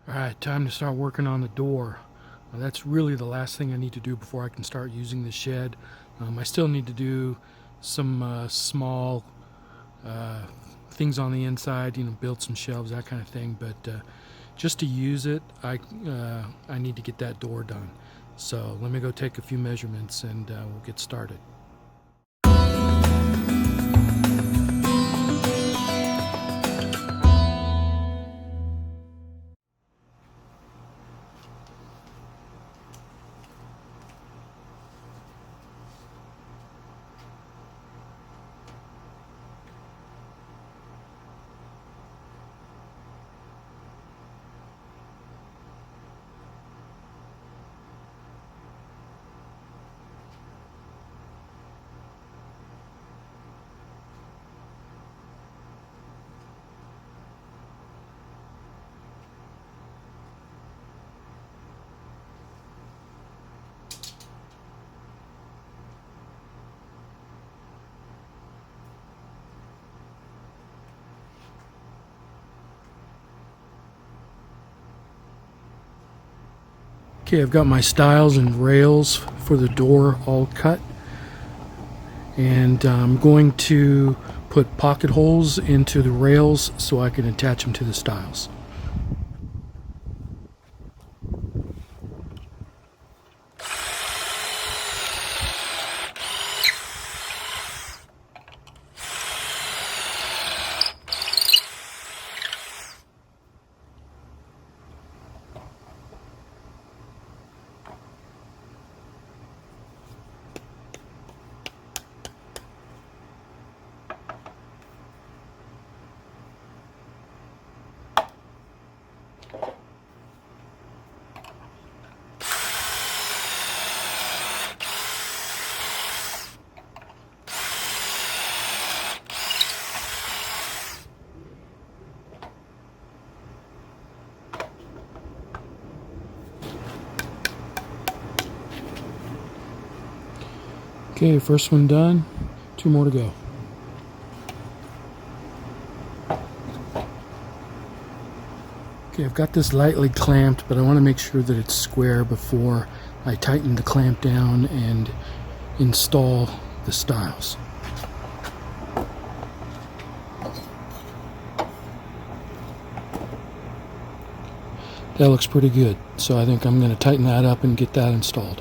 All right, time to start working on the door. That's really the last thing I need to do before I can start using the shed. I still need to do some small uh, things on the inside, build some shelves, that kind of thing. But just to use it, I need to get that door done. So let me go take a few measurements and we'll get started. Okay, I've got my stiles and rails for the door all cut, and I'm going to put pocket holes into the rails so I can attach them to the stiles. Okay, first one done, two more to go. Okay, I've got this lightly clamped, but I want to make sure that it's square before I tighten the clamp down and install the stiles. That looks pretty good, so I think I'm going to tighten that up and get that installed.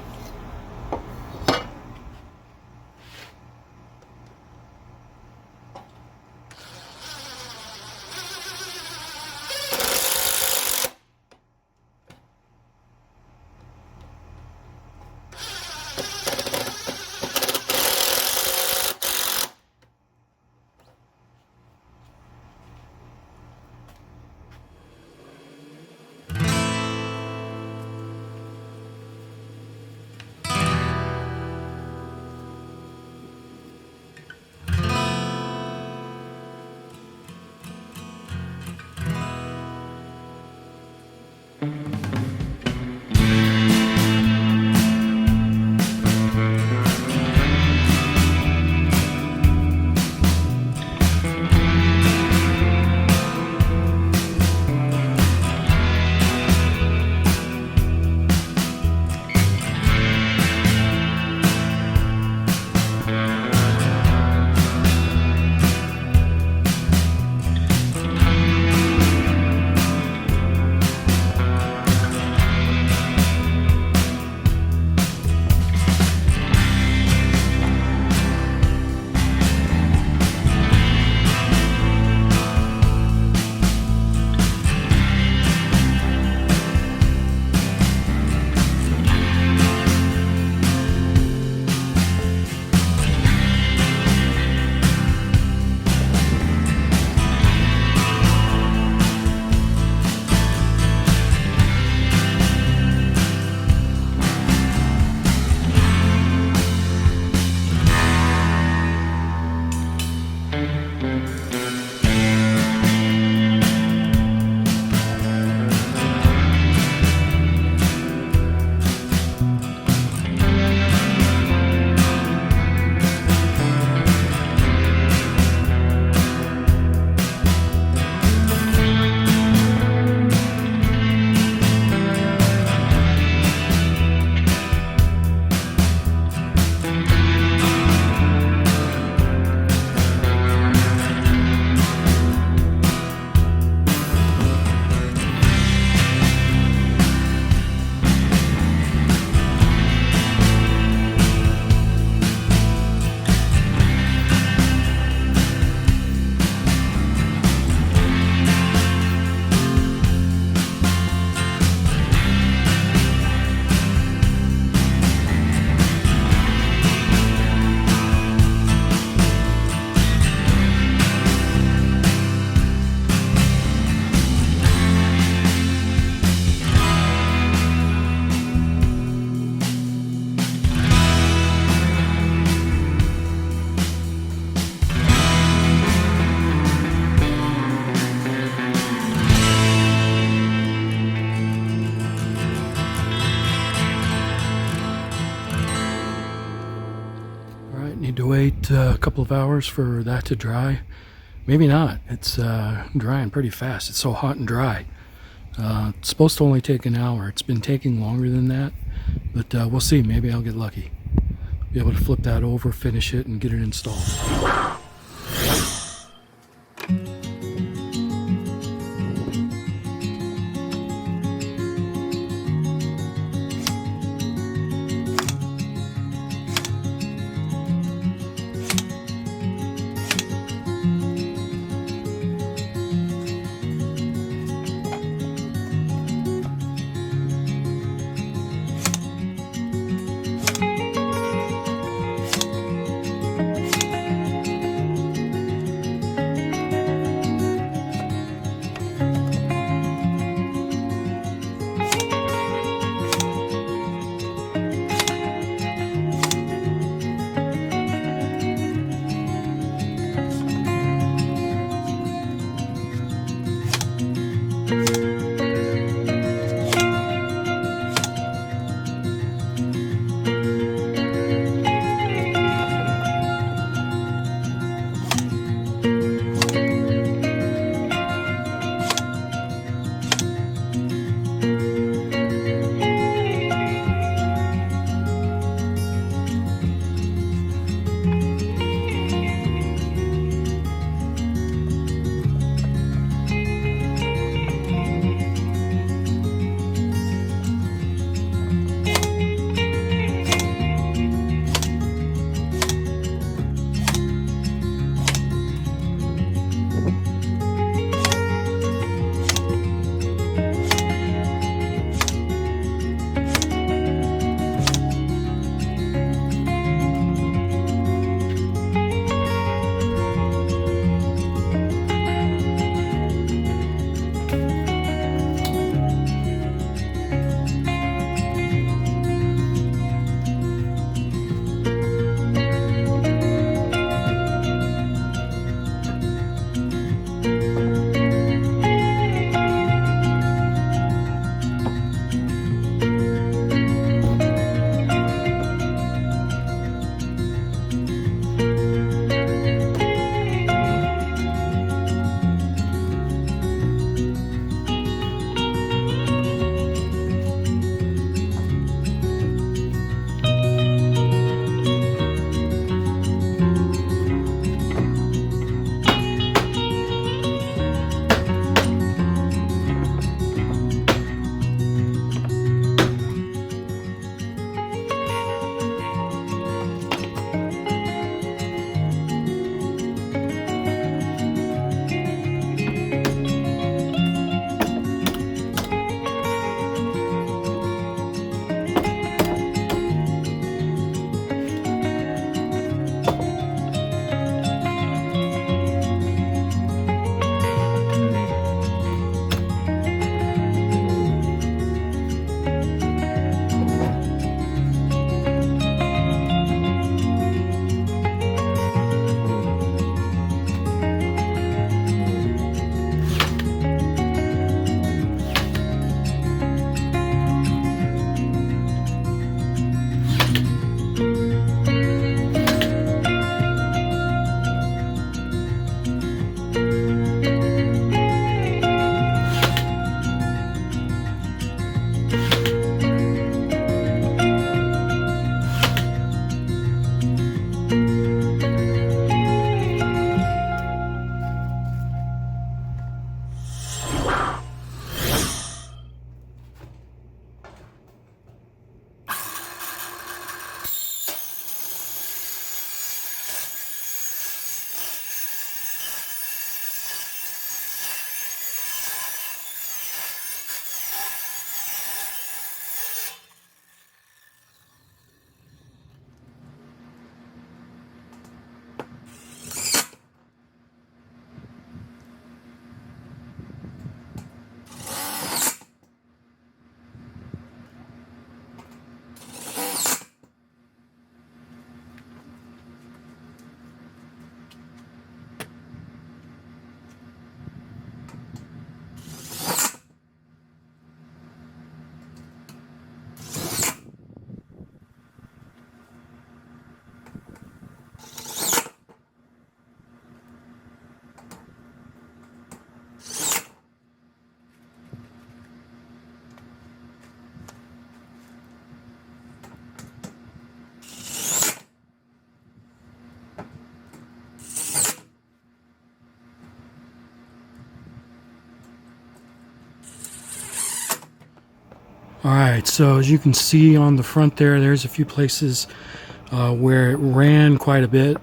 wait a couple of hours for that to dry. Maybe not. It's drying pretty fast. It's so hot and dry. It's supposed to only take an hour. It's been taking longer than that, but we'll see. Maybe I'll get lucky. Be able to flip that over, finish it, and get it installed. Alright, so as you can see on the front there's a few places where it ran quite a bit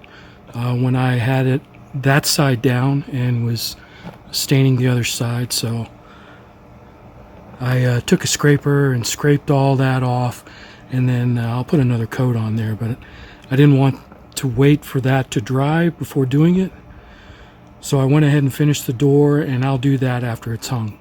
when I had it that side down and was staining the other side. So I took a scraper and scraped all that off, and then I'll put another coat on there, but I didn't want to wait for that to dry before doing it. So I went ahead and finished the door, and I'll do that after it's hung.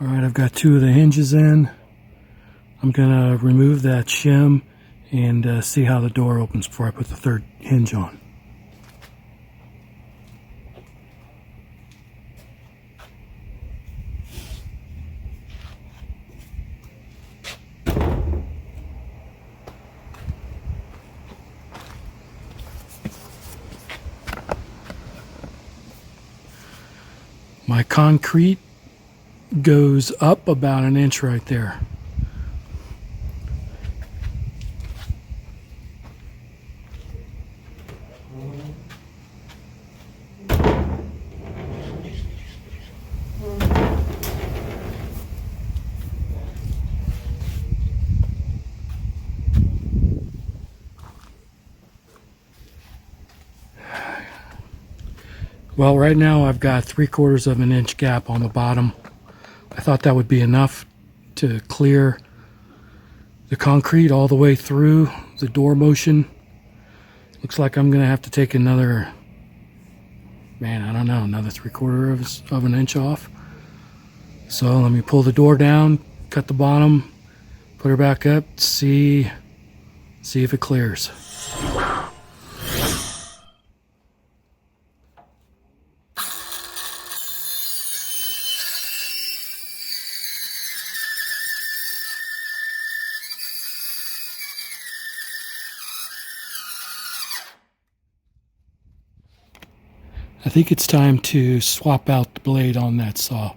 Alright, I've got two of the hinges in. I'm going to remove that shim and see how the door opens before I put the third hinge on. My concrete goes up about an inch right there. Well, right now I've got 3/4 of an inch gap on the bottom. I thought that would be enough to clear the concrete all the way through the door motion. Looks like I'm gonna have to take another, I don't know, another 3/4 of an inch off. So let me pull the door down, cut the bottom, put her back up, see if it clears. I think it's time to swap out the blade on that saw.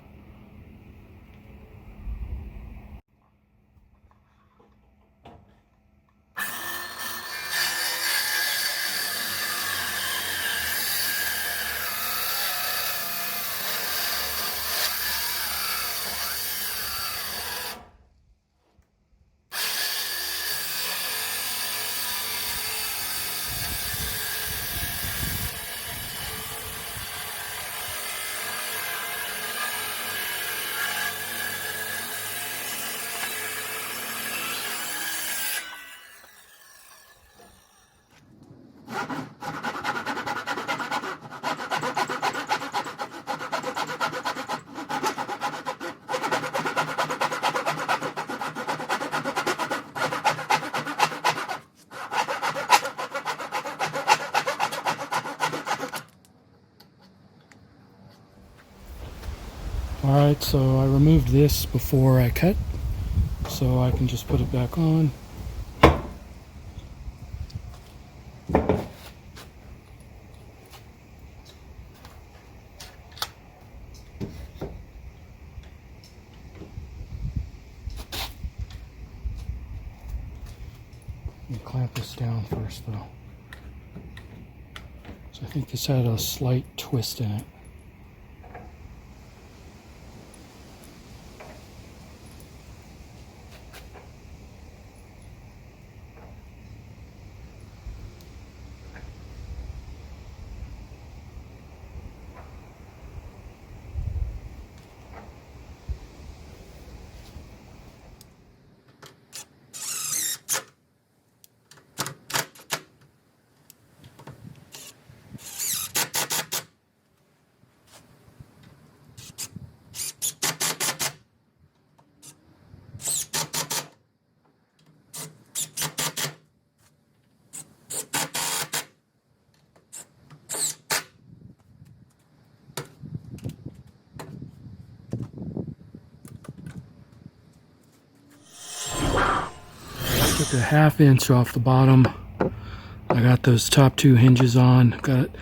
Alright, so I removed this before I cut, so I can just put it back on. Let me clamp this down first though. So I think this had a slight twist in it. Took a 1/2 inch off the bottom. I got those top 2 hinges on. Got it.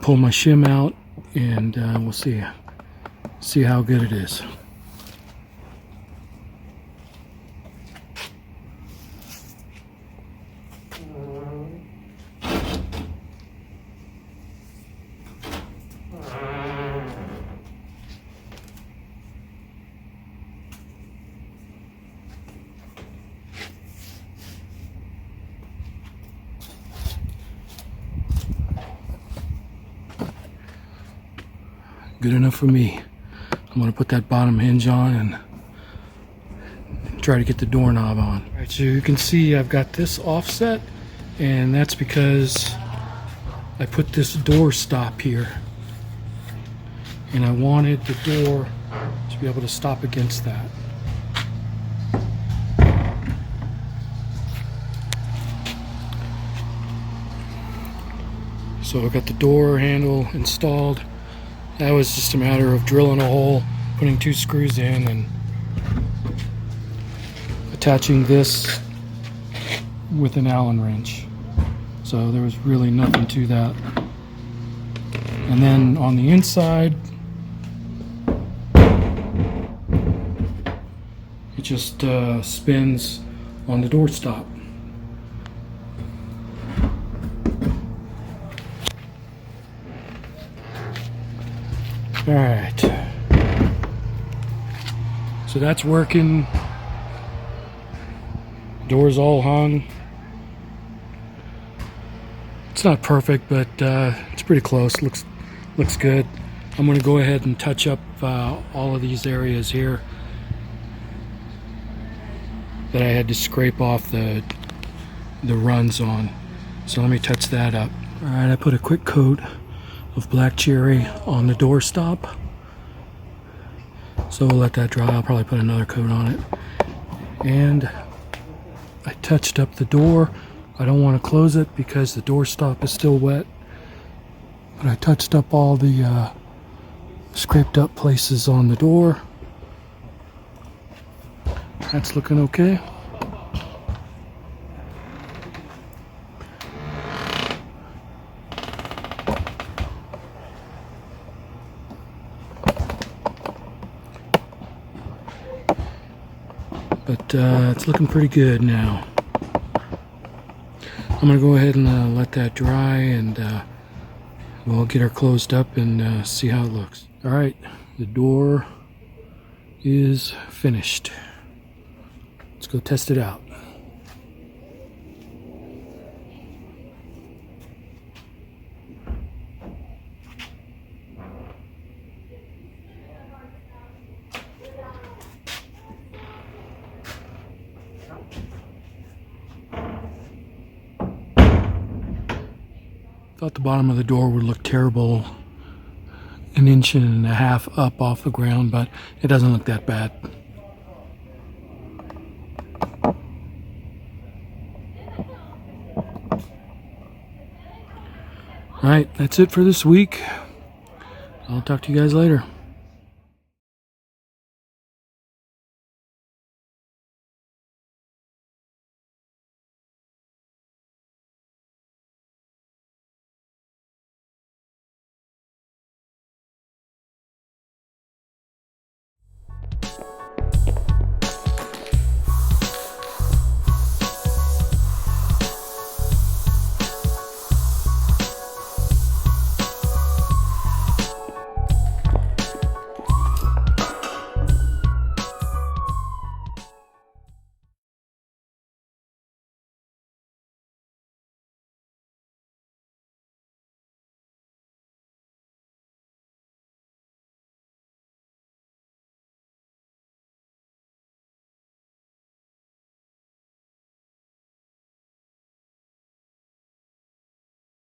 Pull my shim out, and we'll see how good it is. Good enough for me. I'm going to put that bottom hinge on and try to get the doorknob on. All right, so you can see I've got this offset, and that's because I put this door stop here, and I wanted the door to be able to stop against that. So I got the door handle installed. That was just a matter of drilling a hole, putting 2 screws in, and attaching this with an Allen wrench. So there was really nothing to that. And then on the inside, it just spins on the door stop. Alright, so that's working. Door's all hung. It's not perfect, but it's pretty close. Looks good. I'm going to go ahead and touch up all of these areas here that I had to scrape off the runs on. So let me touch that up. Alright, I put a quick coat of black cherry on the door stop, so we'll let that dry. I'll probably put another coat on it. And I touched up the door. I don't want to close it because the door stop is still wet, but I touched up all the scraped up places on the door. That's looking okay. But it's looking pretty good now. I'm going to go ahead and let that dry, and we'll get her closed up and see how it looks. Alright, the door is finished. Let's go test it out. Thought the bottom of the door would look terrible 1.5 inches up off the ground, but it doesn't look that bad. Alright, that's it for this week. I'll talk to you guys later.